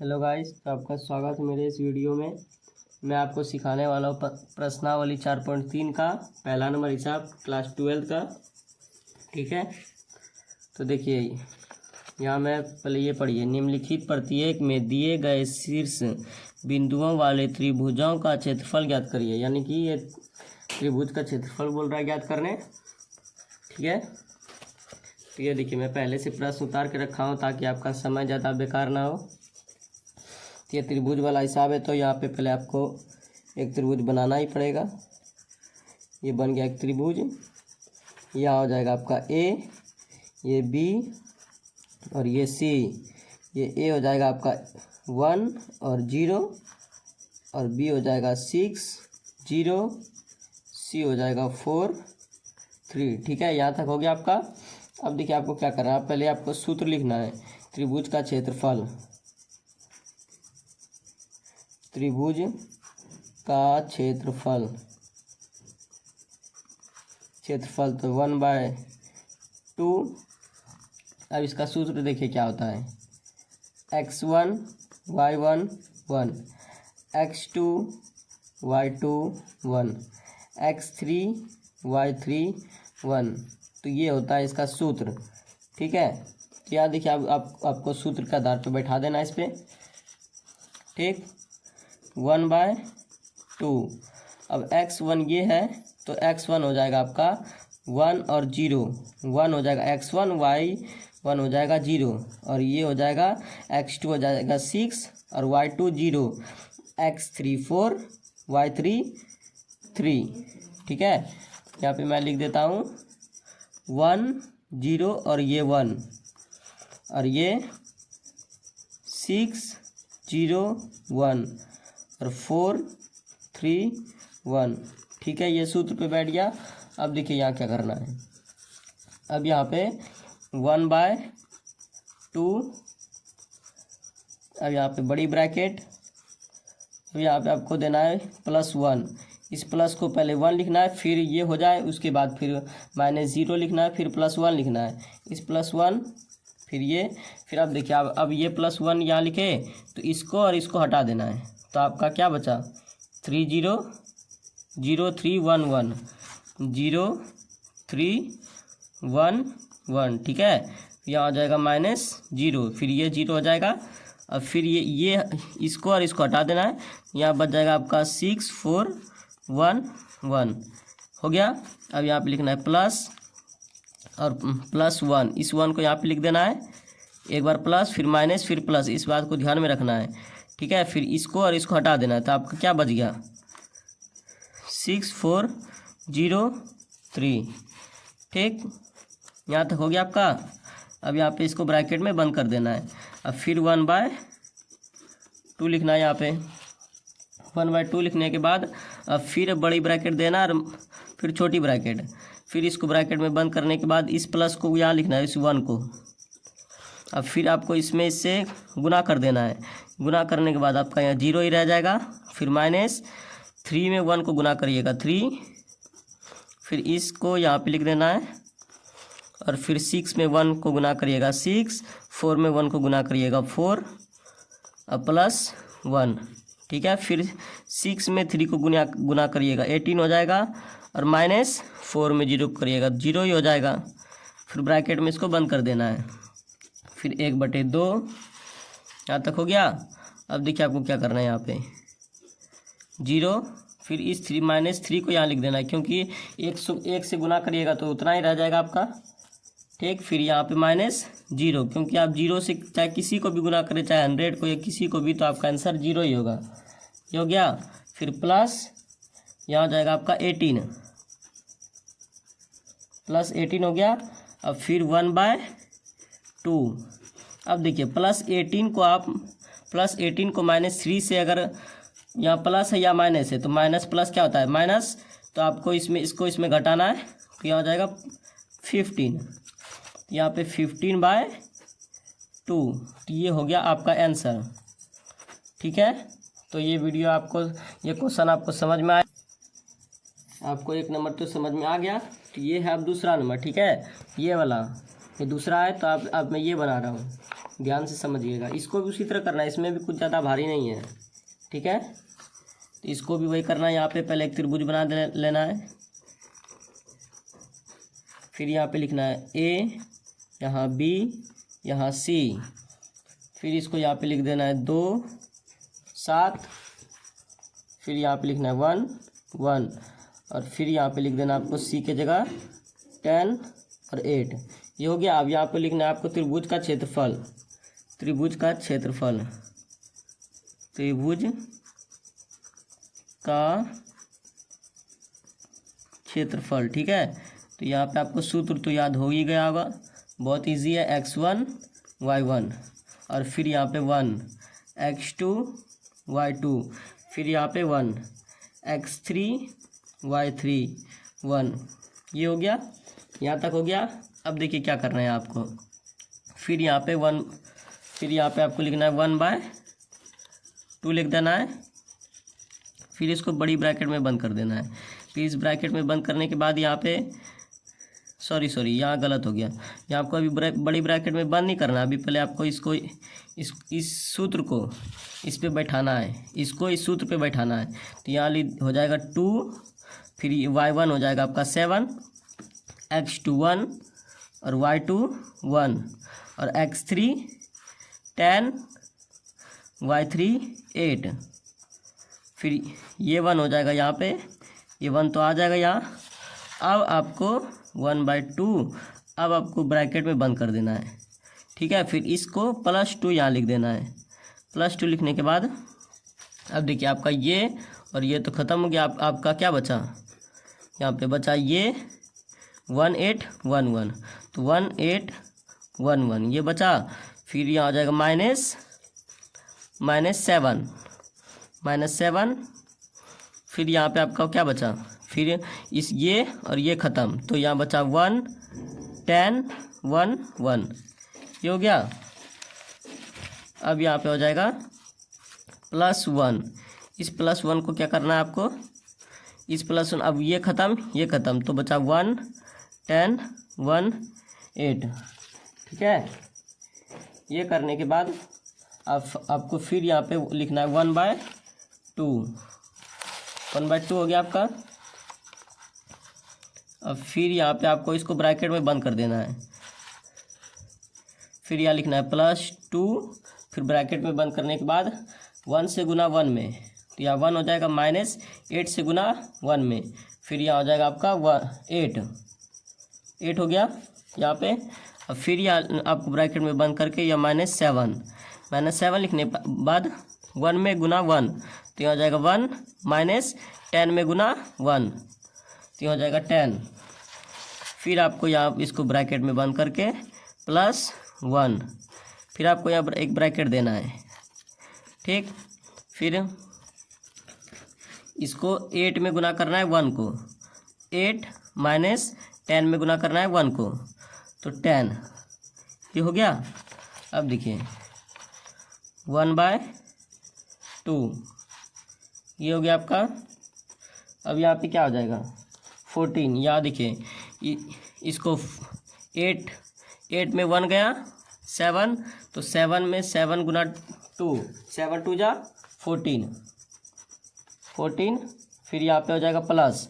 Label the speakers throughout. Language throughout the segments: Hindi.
Speaker 1: हेलो गाइस, तो आपका स्वागत है मेरे इस वीडियो में। मैं आपको सिखाने वाला हूँ प्रश्नावली 4.3 का पहला नंबर हिसाब क्लास 12 का। ठीक है, तो देखिए यहाँ मैं पहले ये पढ़िए। निम्नलिखित प्रत्येक में दिए गए शीर्ष बिंदुओं वाले त्रिभुजों का क्षेत्रफल ज्ञात करिए। यानी कि ये त्रिभुज का क्षेत्रफल बोल रहा है ज्ञात करने। ठीक है, तो ये देखिए मैं पहले से प्रश्न उतार के रखा हूँ ताकि आपका समय ज़्यादा बेकार ना हो। ये त्रिभुज वाला हिसाब है, तो यहाँ पे पहले आपको एक त्रिभुज बनाना ही पड़ेगा। ये बन गया एक त्रिभुज। यहाँ हो जाएगा आपका ए, ये बी और ये सी। ये ए हो जाएगा आपका 1 और 0 और बी हो जाएगा 6 0, सी हो जाएगा 4 3। ठीक है, यहाँ तक हो गया आपका। अब देखिए आपको क्या करना है, पहले आपको सूत्र लिखना है। त्रिभुज का क्षेत्रफल, त्रिभुज का क्षेत्रफल तो 1/2। अब इसका सूत्र देखिए क्या होता है। x1 y1 1, x2 y2 1, x3 y3 1। तो ये होता है इसका सूत्र। ठीक है, तो यहाँ देखिए आपको सूत्र के आधार पे बैठा देना इस पर। ठीक, 1/2। अब x1 ये है, तो x1 हो जाएगा आपका 1 और 0। 1 हो जाएगा x1, y1 हो जाएगा 0 और ये हो जाएगा x2 हो जाएगा 6 और y2 0, x3 4, y3 3। ठीक है, यहाँ पे मैं लिख देता हूँ 1 0 और ये 1 और ये 6 0 1 और 4 3 1। ठीक है, ये सूत्र पे बैठ गया। अब देखिए यहाँ क्या करना है। अब यहाँ पे 1/2। अब यहाँ पे बड़ी ब्रैकेट। अब यहाँ पे आपको देना है +1। इस प्लस को पहले 1 लिखना है, फिर ये हो जाए उसके बाद फिर -0 लिखना है, फिर +1 लिखना है। इस +1 फिर ये, फिर अब देखिए अब ये +1 यहाँ लिखे तो इसको और इसको हटा देना है। तो आपका क्या बचा 3 0 0 3 1 1 0 3 1 1। ठीक है, यहाँ आ जाएगा -0, फिर ये 0 हो जाएगा। अब फिर ये इसको और इसको हटा देना है। यहाँ बच जाएगा आपका 6 4 1 1 हो गया। अब यहाँ पे लिखना है प्लस और +1। इस 1 को यहाँ पे लिख देना है, एक बार प्लस फिर माइनस फिर प्लस, इस बात को ध्यान में रखना है। ठीक है, फिर इसको और इसको हटा देना है। तो आपका क्या बच गया 6 4 0 3। ठीक, यहाँ तक हो गया आपका। अब यहाँ पे इसको ब्रैकेट में बंद कर देना है। अब फिर 1/2 लिखना है। यहाँ पे 1/2 लिखने के बाद अब फिर बड़ी ब्रैकेट देना और फिर छोटी ब्रैकेट। फिर इसको ब्रैकेट में बंद करने के बाद इस प्लस को यहाँ लिखना है, इस 1 को। अब फिर आपको इसमें इससे गुना कर देना है। गुना करने के बाद आपका यहाँ 0 ही रह जाएगा। फिर -3 में 1 को गुना करिएगा 3, फिर इसको यहाँ पे लिख देना है। और फिर 6 में 1 को गुना करिएगा 6, 4 में 1 को गुना करिएगा 4 और +1। ठीक है, फिर 6 में 3 को गुना करिएगा 18 हो जाएगा और -4 में 0 करिएगा 0 ही हो जाएगा। फिर ब्रैकेट में इसको बंद कर देना है। फिर 1/2 यहाँ तक हो गया। अब देखिए आपको क्या करना है, यहाँ पे 0, फिर इस -3 को यहाँ लिख देना है, क्योंकि 1 से गुना करिएगा तो उतना ही रह जाएगा आपका। ठीक, फिर यहाँ पे -0, क्योंकि आप 0 से चाहे किसी को भी गुना करें, चाहे 100 को या किसी को भी, तो आपका आंसर 0 ही होगा। ये हो गया। फिर प्लस यहाँ हो जाएगा आपका 18, +18 हो गया। अब फिर 1/2। अब देखिए +18 को आप +18 को -3 से, अगर यहाँ प्लस है या माइनस है तो माइनस प्लस क्या होता है माइनस, तो आपको इसमें घटाना है। तो यहाँ हो जाएगा 15। यहाँ पे 15/2। तो ये हो गया आपका आंसर। ठीक है, तो ये वीडियो आपको, ये क्वेश्चन आपको समझ में आया। आपको एक नंबर तो समझ में आ गया। तो ये है अब दूसरा नंबर। ठीक है, ये वाला ये दूसरा है, तो अब मैं ये बना रहा हूँ। ध्यान से समझिएगा। इसको भी उसी तरह करना है, इसमें भी कुछ ज़्यादा भारी नहीं है, ठीक है। तो इसको भी वही करना है। यहाँ पे पहले एक त्रिभुज बना लेना है, फिर यहाँ पे लिखना है ए, यहाँ बी, यहाँ सी, फिर इसको यहाँ पे लिख देना है 2 7, फिर यहाँ पे लिखना है 1 1, और फिर यहाँ पे लिख देना आपको सी के जगह 10 और 8। ये हो गया। अब यहाँ पे लिखना है आपको त्रिभुज का क्षेत्रफल, त्रिभुज का क्षेत्रफल, त्रिभुज का क्षेत्रफल, ठीक है। तो यहाँ पे आपको सूत्र तो याद हो ही गया होगा, बहुत इजी है, x1 y1, और फिर यहाँ पे 1 x2 y2, फिर यहाँ पे 1 x3 y3 1। ये हो गया, यहाँ तक हो गया। अब देखिए क्या करना है आपको, फिर यहाँ पे 1, फिर यहाँ पे आपको लिखना है 1/2 लिख देना है, फिर इसको बड़ी ब्रैकेट में बंद कर देना है। फिर इस ब्रैकेट में बंद करने के बाद यहाँ पे सॉरी यहाँ गलत हो गया, यहाँ आपको अभी बड़ी ब्रैकेट में बंद नहीं करना, अभी पहले आपको इसको इस सूत्र को इस पे बैठाना है, इसको इस सूत्र पे बैठाना है। तो यहाँ हो जाएगा 2, फिर y1 हो जाएगा आपका 7, x2 1 और y2 1, और x3 10, y3 8, फिर ये 1 हो जाएगा यहाँ पे, ये 1 तो आ जाएगा यहाँ। अब आपको 1/2 अब आपको ब्रैकेट में बंद कर देना है, ठीक है। फिर इसको +2 यहाँ लिख देना है। +2 लिखने के बाद अब देखिए आपका ये और ये तो ख़त्म हो गया। आपका क्या बचा, यहाँ पे बचा ये 1811, तो 1811 ये बचा। फिर यहाँ आ जाएगा -7, फिर यहाँ पे आपका क्या बचा, फिर ये और ये ख़त्म, तो यहाँ बचा 1 10 1 1। ये हो गया। अब यहाँ पे हो जाएगा +1। इस +1 को क्या करना है आपको, इस +1, अब ये ख़त्म, तो बचा 1 10 1 8, ठीक है। ये करने के बाद आपको फिर यहाँ पे लिखना है 1/2 हो गया आपका। अब फिर यहाँ पे आपको इसको ब्रैकेट में बंद कर देना है, फिर यहाँ लिखना है +2, फिर ब्रैकेट में बंद करने के बाद 1 से गुना 1 में, तो यहाँ 1 हो जाएगा, -8 से गुना 1 में, फिर यहाँ हो जाएगा आपका 8 हो गया यहाँ पे। अब फिर यहाँ आपको ब्रैकेट में बंद करके यह -7 लिखने के बाद 1 में गुना 1, तो यहाँ हो जाएगा 1 -10 में गुना 1, तो यहाँ हो जाएगा 10। फिर आपको यहाँ इसको ब्रैकेट में बंद करके +1, फिर आपको यहाँ एक ब्रैकेट देना है, ठीक। फिर इसको 8 में गुना करना है 1 को, 8 -10 में गुना करना है 1 को, तो 10। ये हो गया। अब देखिए 1/2 ये हो गया आपका। अब यहाँ पे क्या हो जाएगा 14। यहाँ देखिए इसको 8 में 1 गया 7, तो 7 में 7 गुना 2, 7 2 जा 14, फिर यहाँ पे हो जाएगा प्लस।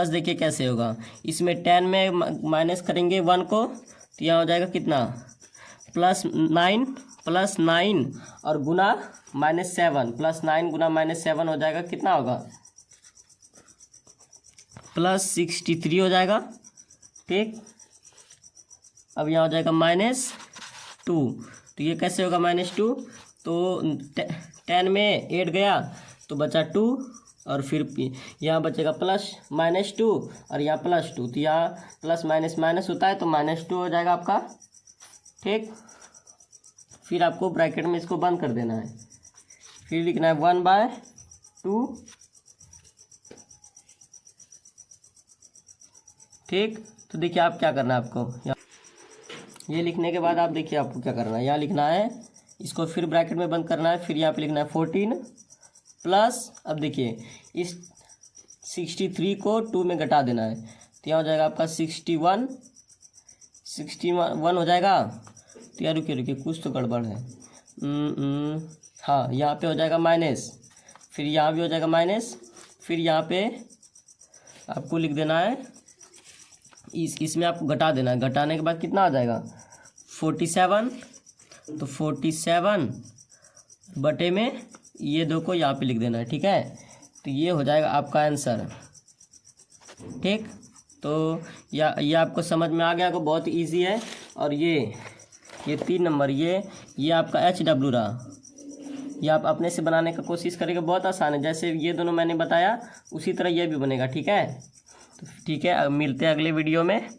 Speaker 1: देखिए कैसे होगा, इसमें 10 में माइनस करेंगे 1 को, तो यहाँ हो जाएगा कितना +9 और गुना -7, +9 गुना -7 हो जाएगा, कितना होगा +63 हो जाएगा, ठीक। अब यहाँ हो जाएगा -2, तो ये कैसे होगा -2, तो 10 में 8 गया तो बचा 2, और फिर यहाँ बचेगा +-2 और यहाँ +2, तो यहाँ प्लस माइनस होता है तो -2 हो जाएगा आपका, ठीक। फिर आपको ब्रैकेट में इसको बंद कर देना है, फिर लिखना है 1/2, ठीक। तो देखिए आप क्या करना है आपको, ये लिखने के बाद आप देखिए आपको क्या करना है, यहाँ लिखना है इसको फिर ब्रैकेट में बंद करना है, फिर यहाँ पे लिखना है 14 प्लस, अब देखिए इस 63 को 2 में घटा देना है, तो यहाँ हो जाएगा आपका 61 हो जाएगा, तो तो यार रुकिए रुकिए, कुछ तो गड़बड़ है। हाँ, यहाँ पे हो जाएगा माइनस, फिर यहाँ भी हो जाएगा माइनस, फिर यहाँ पे आपको लिख देना है, इसमें आपको घटा देना है। घटाने के बाद कितना आ जाएगा 47, तो 47 बटे में ये 2 को यहाँ पे लिख देना है, ठीक है। तो ये हो जाएगा आपका आंसर, ठीक। तो ये आपको समझ में आ गया को, बहुत इजी है। और ये 3 नंबर ये आपका HW रहा, ये आप अपने से बनाने का कोशिश करेंगे, बहुत आसान है। जैसे ये दोनों मैंने बताया उसी तरह ये भी बनेगा, ठीक है। तो ठीक है, अब मिलते हैं अगले वीडियो में।